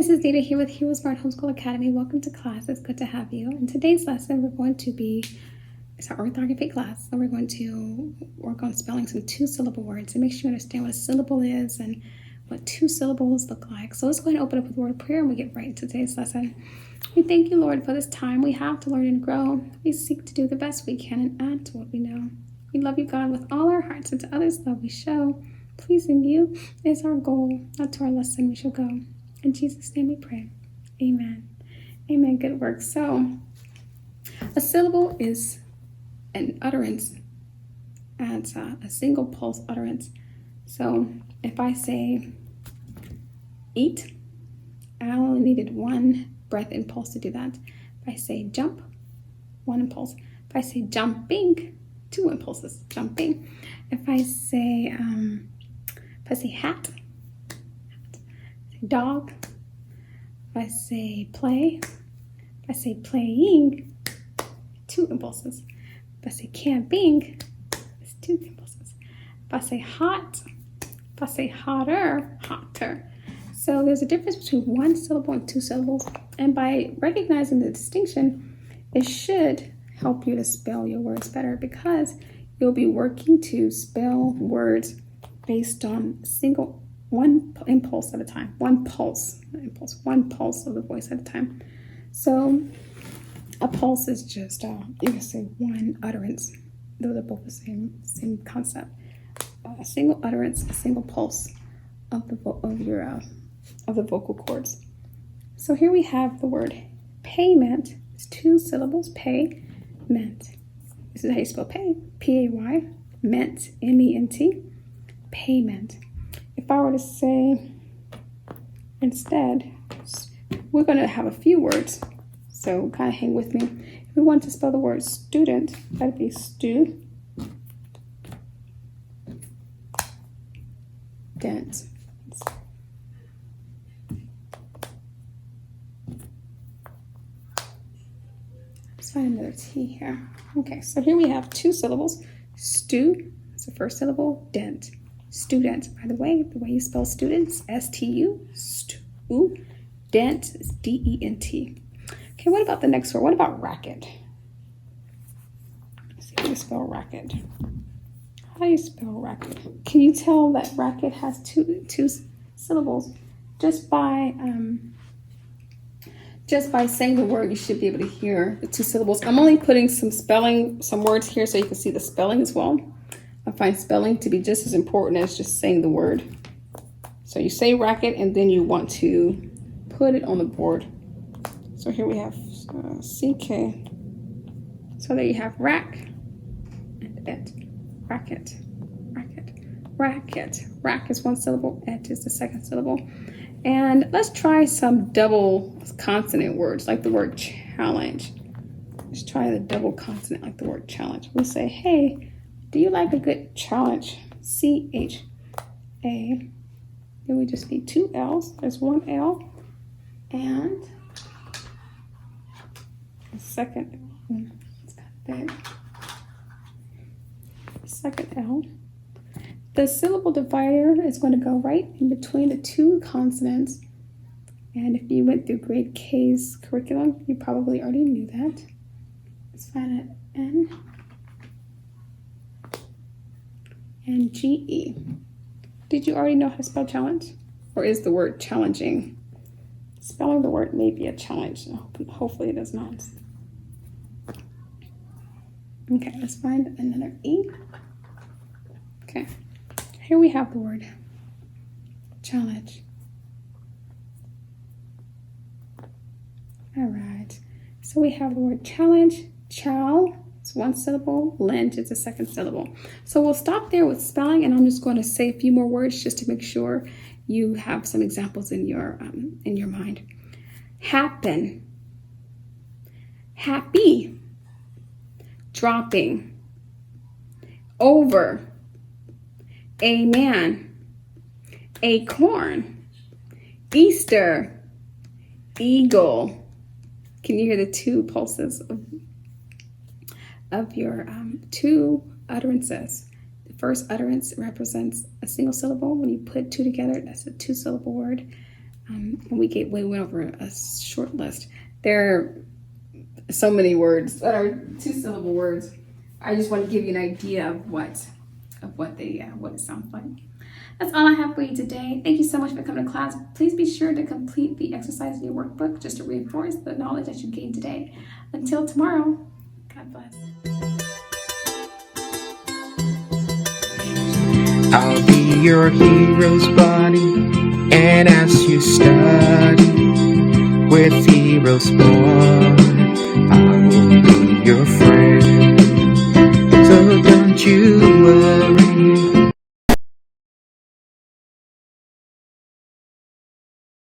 this is Nita here with HeroesMart Homeschool Academy. Welcome to class. It's good to have you. In today's lesson, we're going to be, it's our orthography class, and we're going to work on spelling some two-syllable words and make sure you understand what a syllable is and what two syllables look like. So let's go ahead and open up with a word of prayer and we get right into today's lesson. We thank you, Lord, for this time we have to learn and grow. We seek to do the best we can and add to what we know. We love you, God, with all our hearts, and to others love we show. Pleasing you is our goal. Not to our lesson we shall go. In Jesus' name we pray. Amen. Amen. Good work. So, a syllable is an utterance and a single pulse utterance. So, if I say eat, I only needed one breath impulse to do that. If I say jump, one impulse. If I say jumping, two impulses. Jumping. If I say hat, dog. If I say play, if I say playing, two impulses. If I say camping, it's two impulses. If I say hot, if I say hotter, hotter. So there's a difference between one syllable and two syllables. And by recognizing the distinction, it should help you to spell your words better, because you'll be working to spell words based on one impulse at a time, one pulse of the voice at a time. So a pulse is just, you can say one utterance. Those are both the same concept. A single utterance, a single pulse of the vocal cords. So here we have the word payment. It's two syllables. Pay, meant. This is how you spell pay. P-A-Y. Meant. M-E-N-T. Payment. If I were to say instead, we're going to have a few words, so kind of hang with me. If we want to spell the word student, that'd be stu, dent. Let's find another T here. Okay, so here we have two syllables. Stu is the first syllable, dent. Student. By the way you spell students, S-T-U, stu. Dent is D-E-N-T. Okay, what about the next word? What about racket? Let's see how you spell racket. How do you spell racket? Can you tell that racket has two syllables? Just by saying the word, you should be able to hear the two syllables. I'm only putting some words here so you can see the spelling as well. I find spelling to be just as important as just saying the word. So you say racket and then you want to put it on the board. So here we have CK. So there you have rack and et. Racket, racket, racket. Rack is one syllable, et is the second syllable. And let's try some double consonant words like the word challenge. Let's try the double consonant like the word challenge. We'll say, hey, do you like a good challenge? C-H-A. Then we just need two L's. There's one L. And a second L. It's kind of big. Second L. The syllable divider is going to go right in between the two consonants. And if you went through grade K's curriculum, you probably already knew that. Let's find an N. And G-E. Did you already know how to spell challenge? Or is the word challenging? Spelling the word may be a challenge. Hopefully it is not. Okay, let's find another E. Okay, here we have the word challenge. All right, so we have the word challenge, chow. It's one syllable, lent is the second syllable. So we'll stop there with spelling, and I'm just going to say a few more words just to make sure you have some examples in your mind. Happen, happy, dropping, over, a man, acorn, Easter, eagle. Can you hear the two pulses of your two utterances? The first utterance represents a single syllable. When you put two together, that's a two-syllable word. And we went over a short list. There are so many words that are two-syllable words. I just want to give you an idea of what it sounds like. That's all I have for you today. Thank you so much for coming to class. Please be sure to complete the exercise in your workbook just to reinforce the knowledge that you gained today. Until tomorrow, God bless. I'll be your hero's buddy, and as you study with HeroesMart